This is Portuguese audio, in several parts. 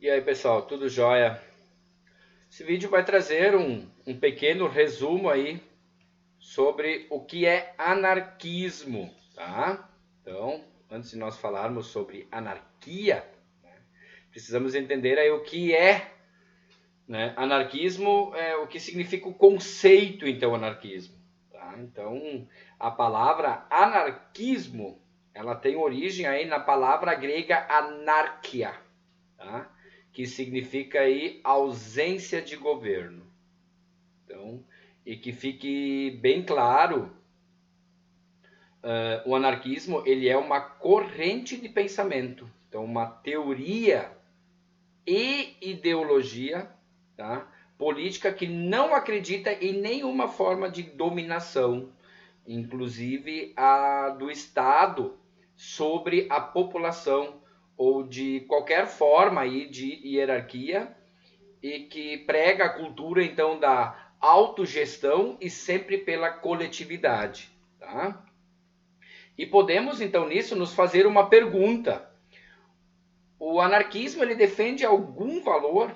E aí, pessoal, tudo jóia? Esse vídeo vai trazer um pequeno resumo aí sobre o que é anarquismo, tá? Então, antes de nós falarmos sobre anarquia, precisamos entender aí o que é, né? Anarquismo, o que significa o conceito, então, anarquismo, tá? Então, a palavra anarquismo, ela tem origem aí na palavra grega anarquia, tá? Que significa aí ausência de governo. Então, e que fique bem claro, o anarquismo ele é uma corrente de pensamento, então uma teoria e ideologia, tá? Política que não acredita em nenhuma forma de dominação, inclusive a do Estado sobre a população ou de qualquer forma aí de hierarquia, e que prega a cultura então da autogestão e sempre pela coletividade, tá? E podemos então nisso nos fazer uma pergunta: o anarquismo ele defende algum valor?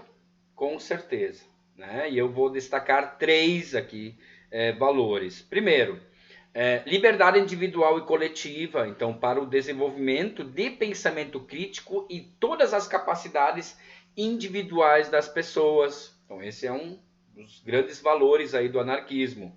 Com certeza, né? E eu vou destacar três aqui valores. Primeiro, liberdade individual e coletiva, então para o desenvolvimento de pensamento crítico e todas as capacidades individuais das pessoas. Então esse é um dos grandes valores aí do anarquismo.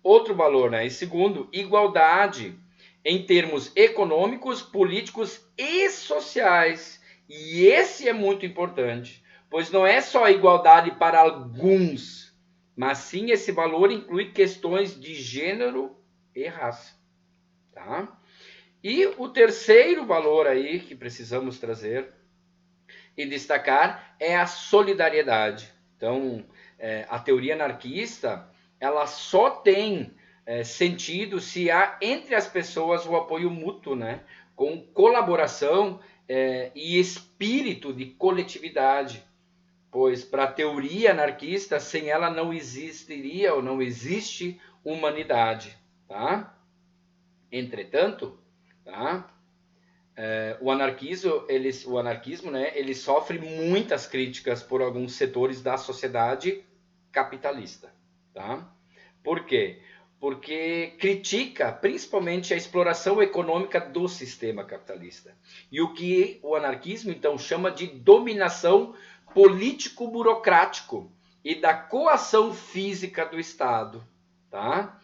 Outro valor, né? E segundo, igualdade em termos econômicos, políticos e sociais. E esse é muito importante, pois não é só igualdade para alguns, mas sim esse valor inclui questões de gênero e raça, tá? E o terceiro valor aí que precisamos trazer e destacar é a solidariedade. Então, a teoria anarquista, ela só tem sentido se há entre as pessoas o apoio mútuo, né? Com colaboração e espírito de coletividade. Pois para a teoria anarquista, sem ela não existiria ou não existe humanidade, tá? Entretanto, tá? O anarquismo, né, ele sofre muitas críticas por alguns setores da sociedade capitalista, tá? Por quê? Porque critica principalmente a exploração econômica do sistema capitalista. E o que o anarquismo então chama de dominação político-burocrático e da coação física do Estado, tá?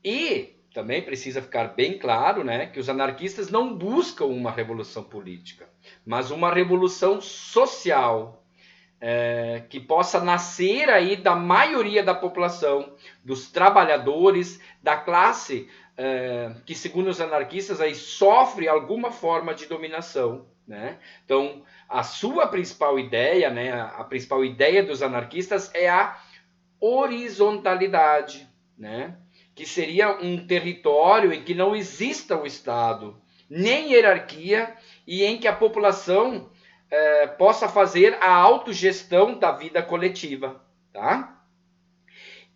E também precisa ficar bem claro, né, que os anarquistas não buscam uma revolução política, mas uma revolução social, que possa nascer aí da maioria da população, dos trabalhadores, da classe que, segundo os anarquistas, aí sofre alguma forma de dominação, né? Então, a sua principal ideia, né, a principal ideia dos anarquistas é a horizontalidade, né? Que seria um território em que não exista o Estado, nem hierarquia, e em que a população possa fazer a autogestão da vida coletiva, tá?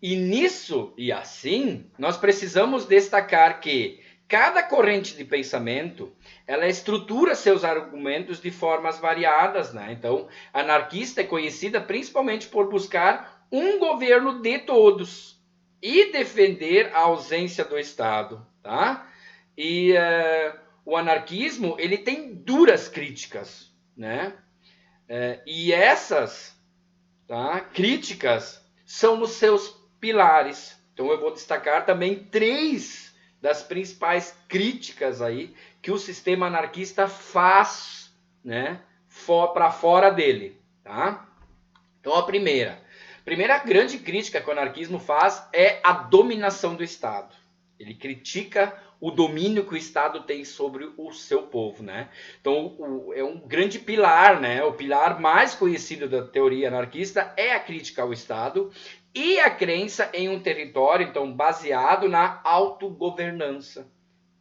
E nisso, e assim, nós precisamos destacar que cada corrente de pensamento, ela estrutura seus argumentos de formas variadas, né? Então, a anarquista é conhecida principalmente por buscar um governo de todos e defender a ausência do Estado, tá? E o anarquismo, ele tem duras críticas, né? E essas, tá, críticas são os seus pilares. Então eu vou destacar também três das principais críticas aí que o sistema anarquista faz, né, para fora dele, tá? Então a primeira grande crítica que o anarquismo faz é a dominação do Estado. Ele critica o domínio que o Estado tem sobre o seu povo, né? Então é um grande pilar, né? O pilar mais conhecido da teoria anarquista é a crítica ao Estado e a crença em um território, então, baseado na autogovernança,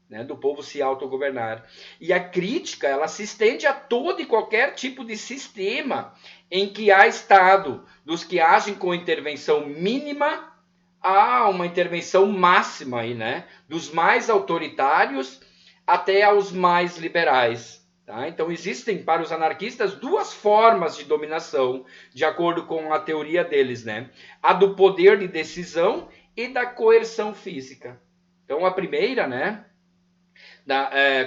né, do povo se autogovernar. E a crítica, ela se estende a todo e qualquer tipo de sistema em que há Estado, dos que agem com intervenção mínima a uma intervenção máxima aí, né, dos mais autoritários até aos mais liberais. Tá? Então, existem para os anarquistas duas formas de dominação, de acordo com a teoria deles, né? A do poder de decisão e da coerção física. Então, a primeira, né,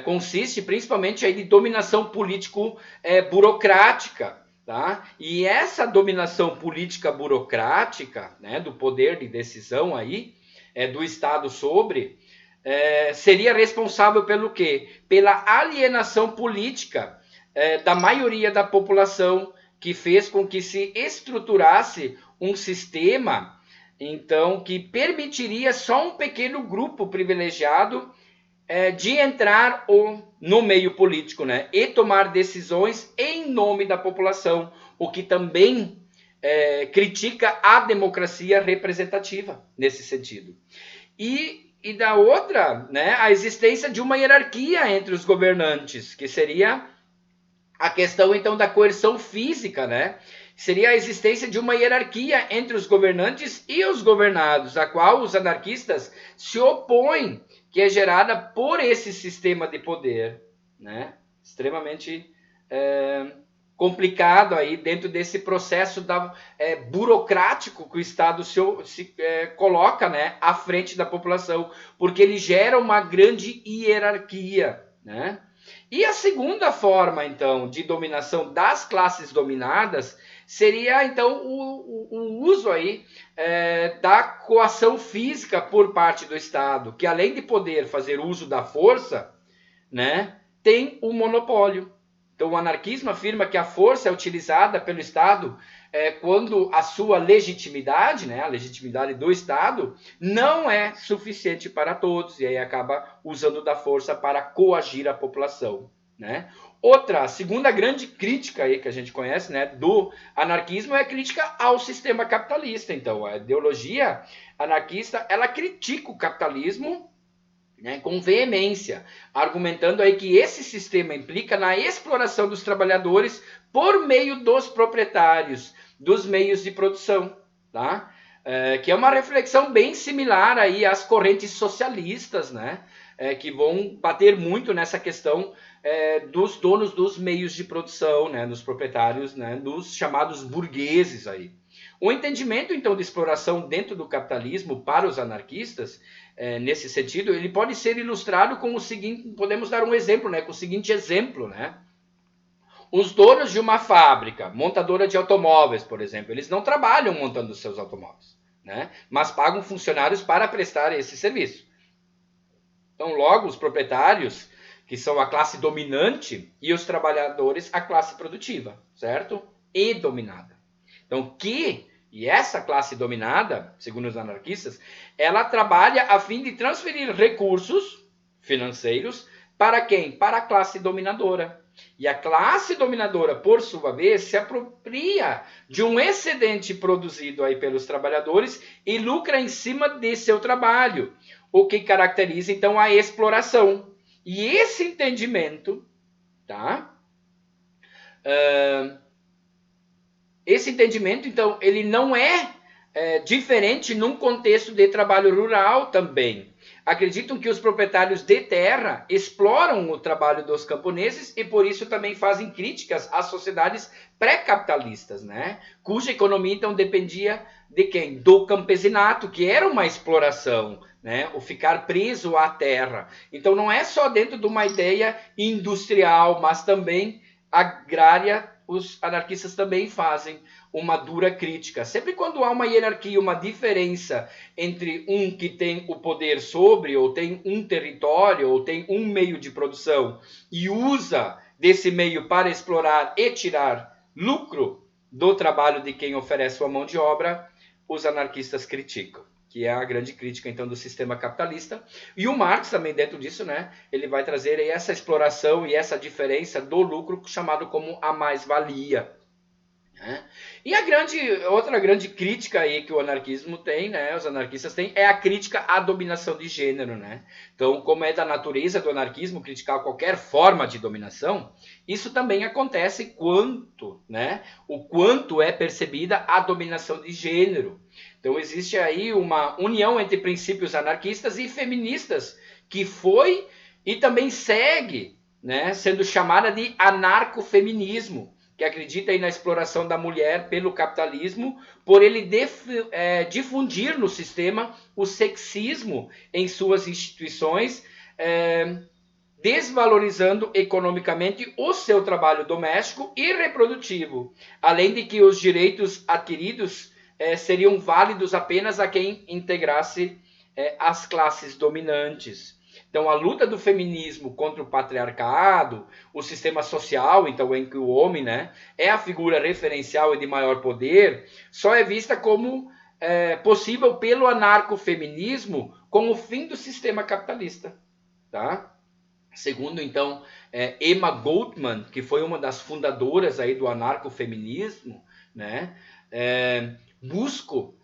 consiste principalmente aí de dominação político-burocrática. Tá? E essa dominação política burocrática, né, do poder de decisão aí, do Estado sobre, seria responsável pelo quê? Pela alienação política da maioria da população, que fez com que se estruturasse um sistema, então, que permitiria só um pequeno grupo privilegiado de entrar no meio político, né? E tomar decisões em nome da população, o que também critica a democracia representativa nesse sentido. E da outra, né, a existência de uma hierarquia entre os governantes, que seria a questão, então, da coerção física, né? Seria a existência de uma hierarquia entre os governantes e os governados, a qual os anarquistas se opõem, que é gerada por esse sistema de poder, né? Extremamente complicado aí dentro desse processo burocrático que o Estado se coloca, né, à frente da população, porque ele gera uma grande hierarquia, né? E a segunda forma, então, de dominação das classes dominadas seria, então, o uso aí da coação física por parte do Estado, que além de poder fazer uso da força, né, tem o monopólio. Então, o anarquismo afirma que a força é utilizada pelo Estado quando a sua legitimidade, né, a legitimidade do Estado, não é suficiente para todos, e aí acaba usando da força para coagir a população, né? Outra, a segunda grande crítica aí que a gente conhece, né, do anarquismo é a crítica ao sistema capitalista. Então, a ideologia anarquista, ela critica o capitalismo, né, com veemência, argumentando aí que esse sistema implica na exploração dos trabalhadores por meio dos proprietários, dos meios de produção, tá? Que é uma reflexão bem similar aí às correntes socialistas, né? Que vão bater muito nessa questão dos donos dos meios de produção, né? Dos proprietários, né? Dos chamados burgueses aí. O entendimento, então, de exploração dentro do capitalismo para os anarquistas, nesse sentido, ele pode ser ilustrado com o seguinte, podemos dar um exemplo, né? Com o seguinte exemplo, né? Os donos de uma fábrica, montadora de automóveis, por exemplo, eles não trabalham montando os seus automóveis, né? Mas pagam funcionários para prestar esse serviço. Então, logo, os proprietários, que são a classe dominante, e os trabalhadores, a classe produtiva, certo? E dominada. Então, e essa classe dominada, segundo os anarquistas, ela trabalha a fim de transferir recursos financeiros para quem? Para a classe dominadora. E a classe dominadora, por sua vez, se apropria de um excedente produzido aí pelos trabalhadores e lucra em cima de seu trabalho, o que caracteriza, então, a exploração. E esse entendimento, tá? Esse entendimento, então, ele não é diferente num contexto de trabalho rural também. Acreditam que os proprietários de terra exploram o trabalho dos camponeses e por isso também fazem críticas às sociedades pré-capitalistas, né? Cuja economia então dependia de quem? Do campesinato, que era uma exploração, né? O ficar preso à terra. Então não é só dentro de uma ideia industrial, mas também agrária. Os anarquistas também fazem uma dura crítica. Sempre quando há uma hierarquia, uma diferença entre um que tem o poder sobre, ou tem um território, ou tem um meio de produção, e usa desse meio para explorar e tirar lucro do trabalho de quem oferece sua mão de obra, os anarquistas criticam, que é a grande crítica, então, do sistema capitalista. E o Marx também, dentro disso, né, ele vai trazer aí essa exploração e essa diferença do lucro, chamado como a mais-valia. Né? E outra grande crítica aí que o anarquismo tem, né, os anarquistas têm, é a crítica à dominação de gênero. Né? Então, como é da natureza do anarquismo criticar qualquer forma de dominação, isso também acontece o quanto é percebida a dominação de gênero. Então, existe aí uma união entre princípios anarquistas e feministas, que foi e também segue né, sendo chamada de anarcofeminismo, que acredita aí na exploração da mulher pelo capitalismo, por ele difundir no sistema o sexismo em suas instituições, desvalorizando economicamente o seu trabalho doméstico e reprodutivo, além de que os direitos adquiridos seriam válidos apenas a quem integrasse as classes dominantes. Então, a luta do feminismo contra o patriarcado, o sistema social, então, em que o homem, né, é a figura referencial e de maior poder, só é vista como possível pelo anarcofeminismo com o fim do sistema capitalista. Tá? Segundo, então, Emma Goldman, que foi uma das fundadoras aí do anarcofeminismo, né, busco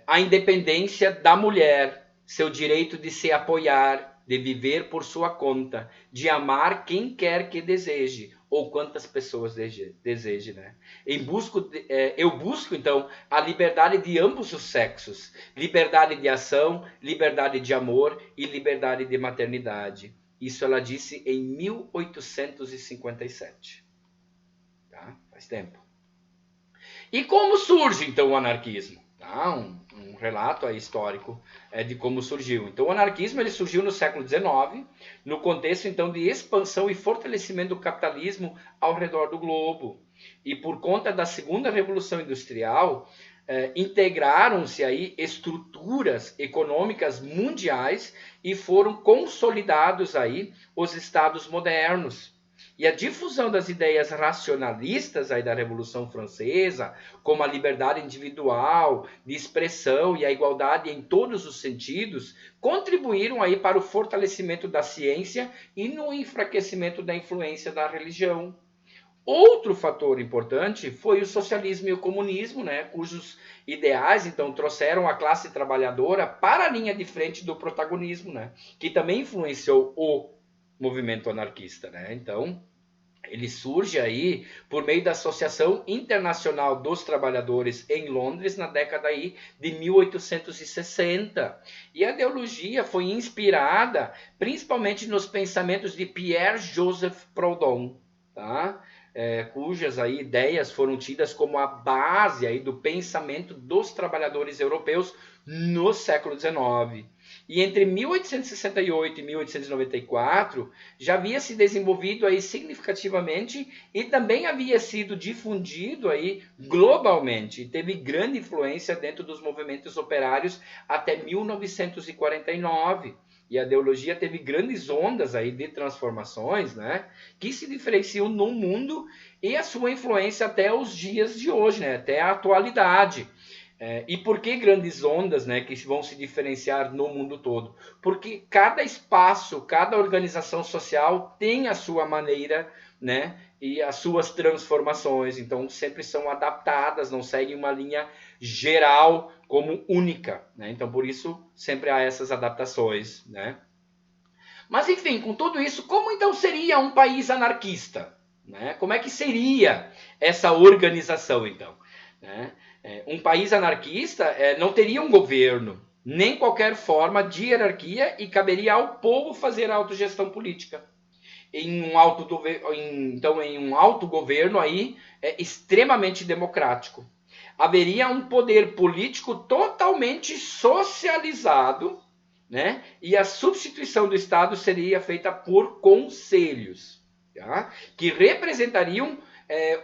a independência da mulher, seu direito de se apoiar, de viver por sua conta, de amar quem quer que deseje, ou quantas pessoas deseje, né? Eu busco, então, a liberdade de ambos os sexos, liberdade de ação, liberdade de amor e liberdade de maternidade. Isso ela disse em 1857. Tá? Faz tempo. E como surge, então, o anarquismo? Tá? Um relato aí histórico de como surgiu. Então, o anarquismo ele surgiu no século XIX, no contexto, então, de expansão e fortalecimento do capitalismo ao redor do globo. E por conta da segunda revolução industrial, integraram-se aí estruturas econômicas mundiais e foram consolidados aí os estados modernos. E a difusão das ideias racionalistas aí da Revolução Francesa, como a liberdade individual, de expressão e a igualdade em todos os sentidos, contribuíram aí para o fortalecimento da ciência e no enfraquecimento da influência da religião. Outro fator importante foi o socialismo e o comunismo, né, cujos ideais então trouxeram a classe trabalhadora para a linha de frente do protagonismo, né, que também influenciou o movimento anarquista, né? Então, ele surge aí por meio da Associação Internacional dos Trabalhadores em Londres na década aí de 1860. E a ideologia foi inspirada principalmente nos pensamentos de Pierre-Joseph Proudhon, tá? Cujas aí ideias foram tidas como a base aí do pensamento dos trabalhadores europeus no século XIX. E entre 1868 e 1894 já havia se desenvolvido aí significativamente e também havia sido difundido aí globalmente e teve grande influência dentro dos movimentos operários até 1949. E a ideologia teve grandes ondas aí de transformações, né, que se diferenciam no mundo e a sua influência até os dias de hoje, né, até a atualidade. E por que grandes ondas, né, que vão se diferenciar no mundo todo? Porque cada espaço, cada organização social tem a sua maneira, né, e as suas transformações. Então, sempre são adaptadas, não seguem uma linha geral como única. Né? Então, por isso, sempre há essas adaptações. Né? Mas, enfim, com tudo isso, como então seria um país anarquista? Né? Como é que seria essa organização, então? Né? Um país anarquista não teria um governo, nem qualquer forma de hierarquia e caberia ao povo fazer a autogestão política. Em um autogoverno aí extremamente democrático. Haveria um poder político totalmente socializado, né? E a substituição do Estado seria feita por conselhos, tá? Que representariam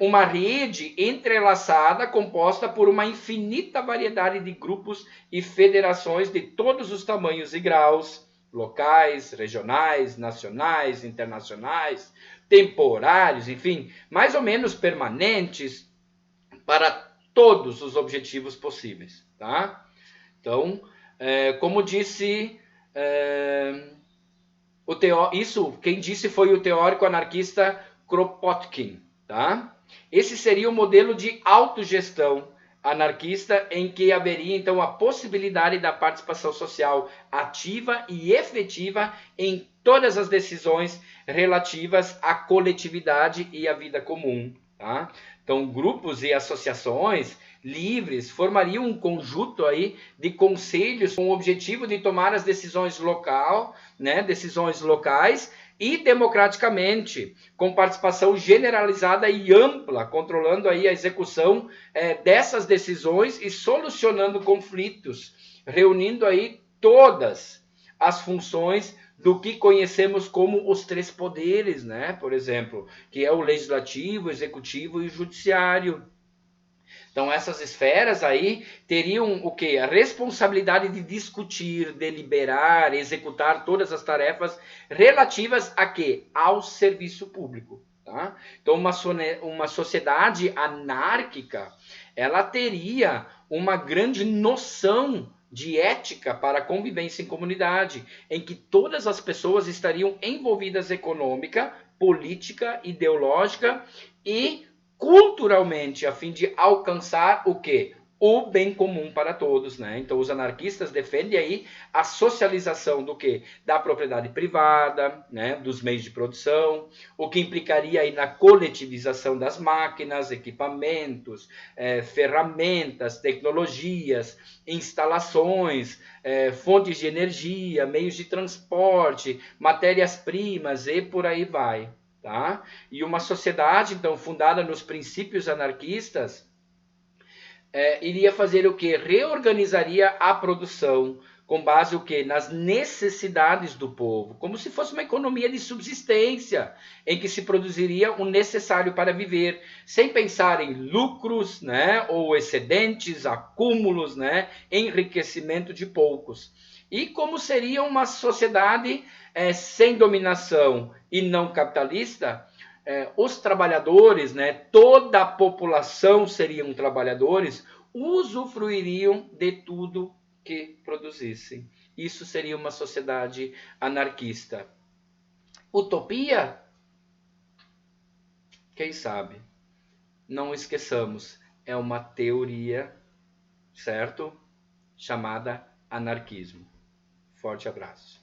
uma rede entrelaçada composta por uma infinita variedade de grupos e federações de todos os tamanhos e graus, locais, regionais, nacionais, internacionais, temporários, enfim, mais ou menos permanentes para todos os objetivos possíveis, tá? Então, como disse isso quem disse foi o teórico anarquista Kropotkin, tá? Esse seria o modelo de autogestão anarquista em que haveria então a possibilidade da participação social ativa e efetiva em todas as decisões relativas à coletividade e à vida comum, tá? Então, grupos e associações livres formariam um conjunto aí de conselhos com o objetivo de tomar as decisões locais e democraticamente, com participação generalizada e ampla, controlando aí a execução dessas decisões e solucionando conflitos, reunindo aí todas as funções do que conhecemos como os três poderes, né? Por exemplo, que é o legislativo, o executivo e o judiciário. Então, essas esferas aí teriam o quê? A responsabilidade de discutir, deliberar, executar todas as tarefas relativas a quê? Ao serviço público. Tá? Então, uma sociedade anárquica, ela teria uma grande noção de ética para a convivência em comunidade, em que todas as pessoas estariam envolvidas econômica, política, ideológica e culturalmente, a fim de alcançar o quê? O bem comum para todos, né? Então os anarquistas defendem aí a socialização do quê? Da propriedade privada, né? Dos meios de produção, o que implicaria aí na coletivização das máquinas, equipamentos, ferramentas, tecnologias, instalações, fontes de energia, meios de transporte, matérias-primas e por aí vai. Tá? E uma sociedade, então, fundada nos princípios anarquistas, iria fazer o quê? Reorganizaria a produção com base o quê? Nas necessidades do povo, como se fosse uma economia de subsistência, em que se produziria o necessário para viver, sem pensar em lucros, né, ou excedentes, acúmulos, né, enriquecimento de poucos. E como seria uma sociedade sem dominação e não capitalista, os trabalhadores, né, toda a população seriam trabalhadores, usufruiriam de tudo que produzissem. Isso seria uma sociedade anarquista. Utopia? Quem sabe? Não esqueçamos, é uma teoria, certo? Chamada anarquismo. Forte abraço.